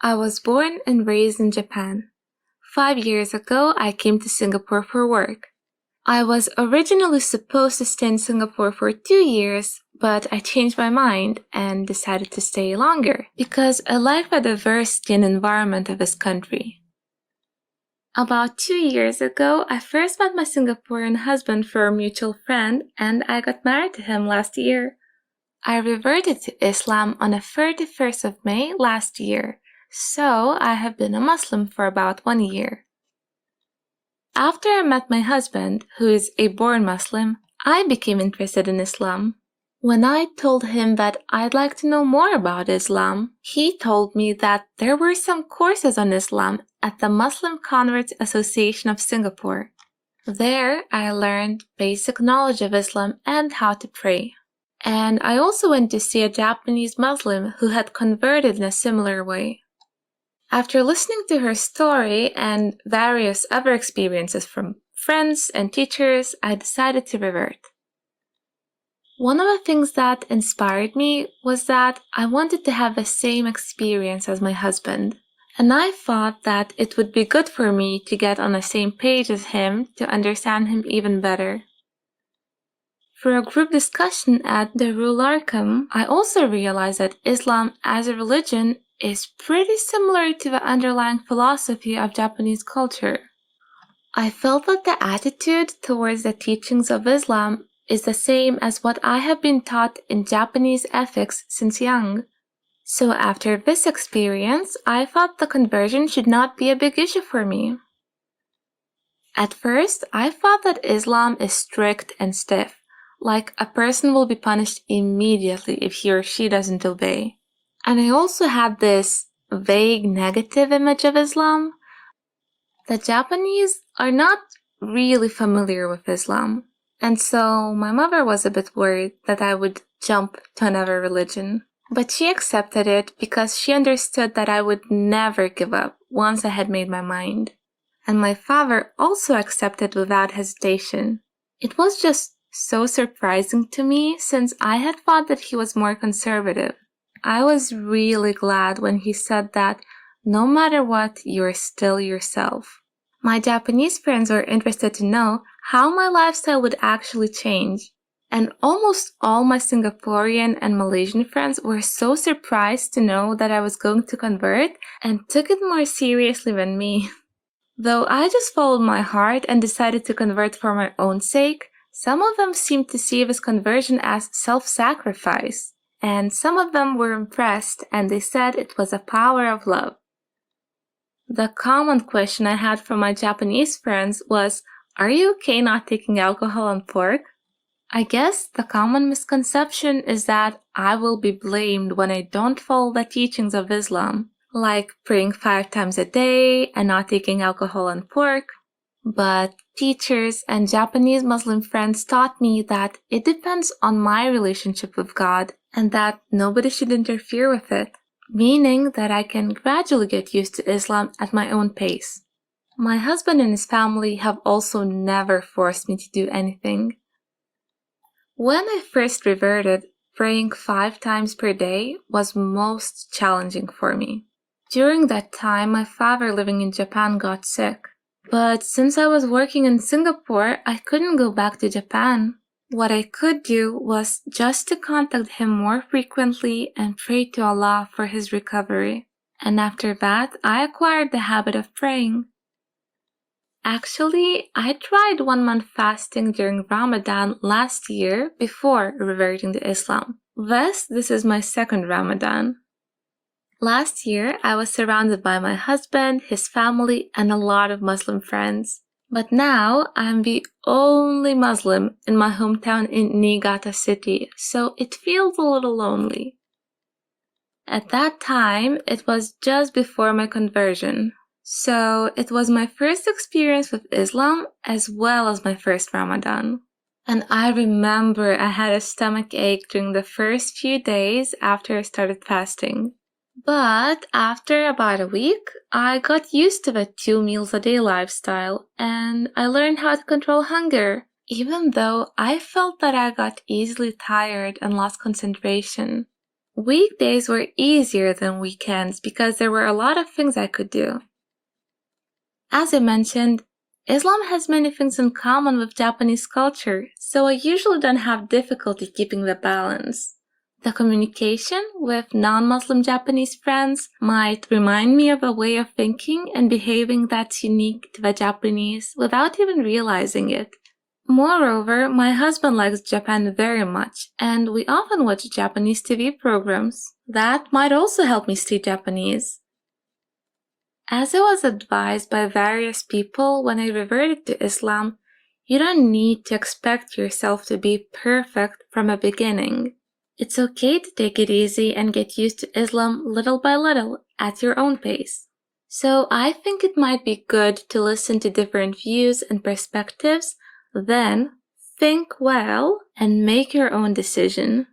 I was born and raised in Japan. 5 years ago, I came to Singapore for work. I was originally supposed to stay in Singapore for 2 years, but I changed my mind and decided to stay longer because I like the diversity and environment of this country. About 2 years ago, I first met my Singaporean husband through a mutual friend, and I got married to him last year. I reverted to Islam on the 31st of May last year, so I have been a Muslim for about 1 year. After I met my husband, who is a born Muslim, I became interested in Islam. When I told him that I'd like to know more about Islam, he told me that there were some courses on Islam at the Muslim Converts Association of Singapore. There, I learned basic knowledge of Islam and how to pray. And I also went to see a Japanese Muslim who had converted in a similar way. After listening to her story and various other experiences from friends and teachers, I decided to revert. One of the things that inspired me was that I wanted to have the same experience as my husband, and I thought that it would be good for me to get on the same page as him to understand him even better. For a group discussion at the Rularcam, I also realized that Islam as a religion is pretty similar to the underlying philosophy of Japanese culture. I felt that the attitude towards the teachings of Islam is the same as what I have been taught in Japanese ethics since young. So after this experience, I thought the conversion should not be a big issue for me. At first, I thought that Islam is strict and stiff, like a person will be punished immediately if he or she doesn't obey. And I also had this vague negative image of Islam. The Japanese are not really familiar with Islam, and so my mother was a bit worried that I would jump to another religion. But she accepted it because she understood that I would never give up once I had made my mind. And my father also accepted without hesitation. It was just so surprising to me since I had thought that he was more conservative. I was really glad when he said that no matter what, you're still yourself. My Japanese friends were interested to know how my lifestyle would actually change. And almost all my Singaporean and Malaysian friends were so surprised to know that I was going to convert and took it more seriously than me. Though I just followed my heart and decided to convert for my own sake, some of them seemed to see this conversion as self-sacrifice. And some of them were impressed and they said it was a power of love. The common question I had from my Japanese friends was, "Are you okay not taking alcohol and pork?" I guess the common misconception is that I will be blamed when I don't follow the teachings of Islam, like praying 5 times a day and not taking alcohol and pork. But teachers and Japanese Muslim friends taught me that it depends on my relationship with God and that nobody should interfere with it, meaning that I can gradually get used to Islam at my own pace. My husband and his family have also never forced me to do anything. When I first reverted, praying 5 times per day was most challenging for me. During that time, my father living in Japan got sick. But since I was working in Singapore, I couldn't go back to Japan. What I could do was just to contact him more frequently and pray to Allah for his recovery. And after that, I acquired the habit of praying. Actually, I tried 1 month fasting during Ramadan last year before reverting to Islam. Thus, this is my second Ramadan. Last year, I was surrounded by my husband, his family, and a lot of Muslim friends. But now, I'm the only Muslim in my hometown in Niigata City, so it feels a little lonely. At that time, it was just before my conversion. So, it was my first experience with Islam as well as my first Ramadan. And I remember I had a stomach ache during the first few days after I started fasting. But after about a week, I got used to the 2 meals a day lifestyle and I learned how to control hunger, even though I felt that I got easily tired and lost concentration. Weekdays were easier than weekends because there were a lot of things I could do. As I mentioned, Islam has many things in common with Japanese culture, so I usually don't have difficulty keeping the balance. The communication with non-Muslim Japanese friends might remind me of a way of thinking and behaving that's unique to the Japanese without even realizing it. Moreover, my husband likes Japan very much, and we often watch Japanese TV programs. That might also help me stay Japanese. As I was advised by various people when I reverted to Islam, you don't need to expect yourself to be perfect from the beginning. It's okay to take it easy and get used to Islam little by little at your own pace. So I think it might be good to listen to different views and perspectives, then think well and make your own decision.